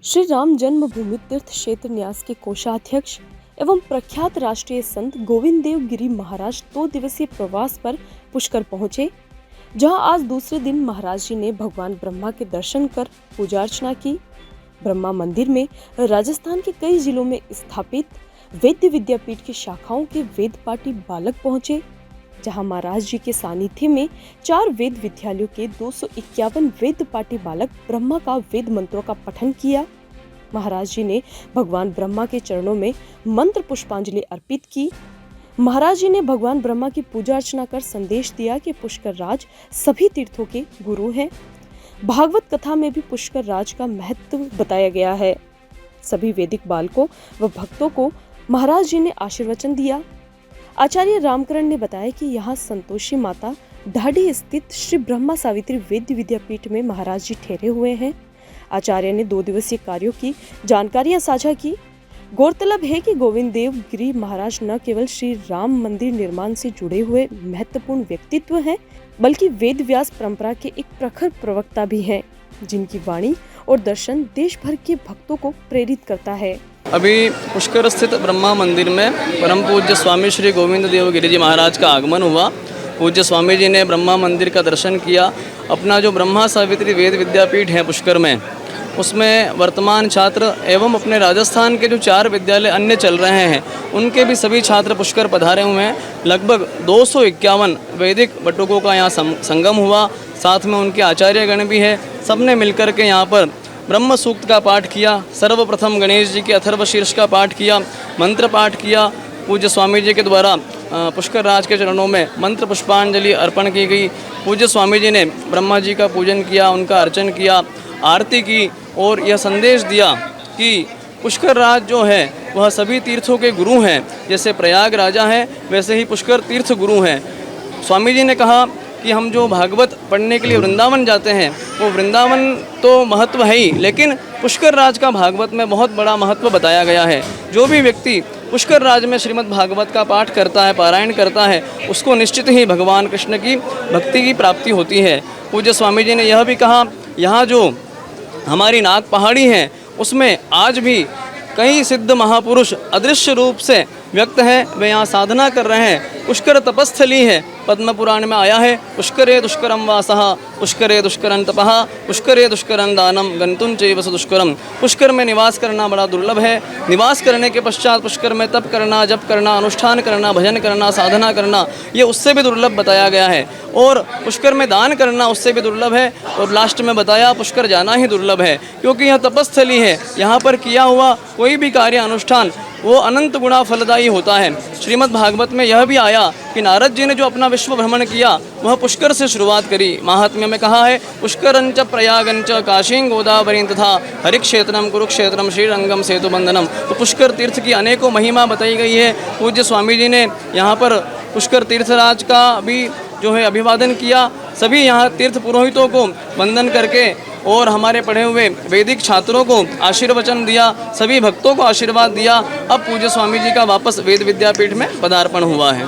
श्री राम जन्मभूमि तीर्थ क्षेत्र न्यास के कोषाध्यक्ष एवं प्रख्यात राष्ट्रीय संत गोविंद देव गिरी महाराज 2 दिवसीय प्रवास पर पुष्कर पहुंचे, जहां आज दूसरे दिन महाराज जी ने भगवान ब्रह्मा के दर्शन कर पूजा अर्चना की। ब्रह्मा मंदिर में राजस्थान के कई जिलों में स्थापित वैद्य विद्यापीठ की शाखाओं के वेद पाठी बालक पहुंचे, जहां महाराज जी के सानिध्य में 4 वेद विद्यालयों के 251 वेद पाठी बालक ब्रह्मा का वेद मंत्रों का पठन किया। महाराज जी ने भगवान ब्रह्मा के चरणों में मंत्र पुष्पांजलि अर्पित की। महाराज जी ने भगवान ब्रह्मा की पूजा अर्चना कर संदेश दिया कि पुष्कर राज सभी तीर्थों के गुरु हैं। भागवत कथा में भी पुष्कर राज का महत्व बताया गया है। सभी वैदिक बालकों व भक्तों को महाराज जी ने आशीर्वचन दिया। आचार्य रामकरण ने बताया कि यहाँ संतोषी माता ढाडी स्थित श्री ब्रह्मा सावित्री वैद्य विद्यापीठ में महाराज जी ठहरे हुए हैं। आचार्य ने 2 दिवसीय कार्यों की जानकारियां साझा की। गौरतलब है कि गोविंद देव गिरी महाराज न केवल श्री राम मंदिर निर्माण से जुड़े हुए महत्वपूर्ण व्यक्तित्व हैं, बल्कि वेद व्यास परंपरा के एक प्रखर प्रवक्ता भी हैं, जिनकी वाणी और दर्शन देश भर के भक्तों को प्रेरित करता है। अभी पुष्कर स्थित ब्रह्मा मंदिर में परम पूज्य स्वामी श्री गोविंद देव गिरी जी महाराज का आगमन हुआ। पूज्य स्वामी जी ने ब्रह्मा मंदिर का दर्शन किया। अपना जो ब्रह्मा सावित्री वेद विद्यापीठ है पुष्कर में, उसमें वर्तमान छात्र एवं अपने राजस्थान के जो 4 विद्यालय अन्य चल रहे हैं, उनके भी सभी छात्र पुष्कर पधारे हुए हैं। लगभग 251 वैदिक बटुकों का यहाँ संगम हुआ। साथ में उनके आचार्यगण भी है। सबने मिलकर के यहाँ पर ब्रह्म सूक्त का पाठ किया। सर्वप्रथम गणेश जी के अथर्व शीर्ष का पाठ किया, मंत्र पाठ किया। पूज्य स्वामी जी के द्वारा पुष्कर राज के चरणों में मंत्र पुष्पांजलि अर्पण की गई। पूज्य स्वामी जी ने ब्रह्मा जी का पूजन किया, उनका अर्चन किया, आरती की और यह संदेश दिया कि पुष्कर राज जो है वह सभी तीर्थों के गुरु हैं। जैसे प्रयाग राजा हैं, वैसे ही पुष्कर तीर्थ गुरु हैं। स्वामी जी ने कहा कि हम जो भागवत पढ़ने के लिए वृंदावन जाते हैं, वो वृंदावन तो महत्व है ही, लेकिन पुष्कर राज का भागवत में बहुत बड़ा महत्व बताया गया है। जो भी व्यक्ति पुष्कर राज में श्रीमद् भागवत का पाठ करता है, पारायण करता है, उसको निश्चित ही भगवान कृष्ण की भक्ति की प्राप्ति होती है। पूज्य स्वामी जी ने यह भी कहा, यहाँ जो हमारी नाग पहाड़ी है, उसमें आज भी कई सिद्ध महापुरुष अदृश्य रूप से व्यक्त हैं। वे यहाँ साधना कर रहे हैं। पुष्कर तपस्थली है, पद्म पुराण में आया है, पुष्करे दुष्करम वासः, पुष्करे दुष्करं तपः, पुष्करे दुष्करं दानम, गंतुं चैव दुष्करम। पुष्कर में निवास करना बड़ा दुर्लभ है। निवास करने के पश्चात पुष्कर में तप करना, जप करना, अनुष्ठान करना, भजन करना, साधना करना, ये उससे भी दुर्लभ बताया गया है। और पुष्कर में दान करना उससे भी दुर्लभ है। और लास्ट में बताया पुष्कर जाना ही दुर्लभ है, क्योंकि यह तपस्थली है। यहाँ पर किया हुआ कोई भी कार्य अनुष्ठान वो अनंत गुणा फलदायी होता है। श्रीमद् भागवत में यह भी आया कि नारद जी ने जो अपना विश्व भ्रमण किया, वह पुष्कर से शुरुआत करी। महात्म्य में कहा है, पुष्करंच प्रयागंच काशीं गोदावरीं तथा हरिक्षेत्रम कुरुक्षेत्रम श्रीरंगम सेतुबंधनम। तो पुष्कर तीर्थ की अनेकों महिमा बताई गई है। पूज्य स्वामी जी ने यहाँ पर पुष्कर तीर्थराज का भी जो है अभिवादन किया। सभी यहाँ तीर्थ पुरोहितों को वंदन करके और हमारे पढ़े हुए वैदिक छात्रों को आशीर्वचन दिया, सभी भक्तों को आशीर्वाद दिया। अब पूज्य स्वामी जी का वापस वेद विद्यापीठ में पदार्पण हुआ है।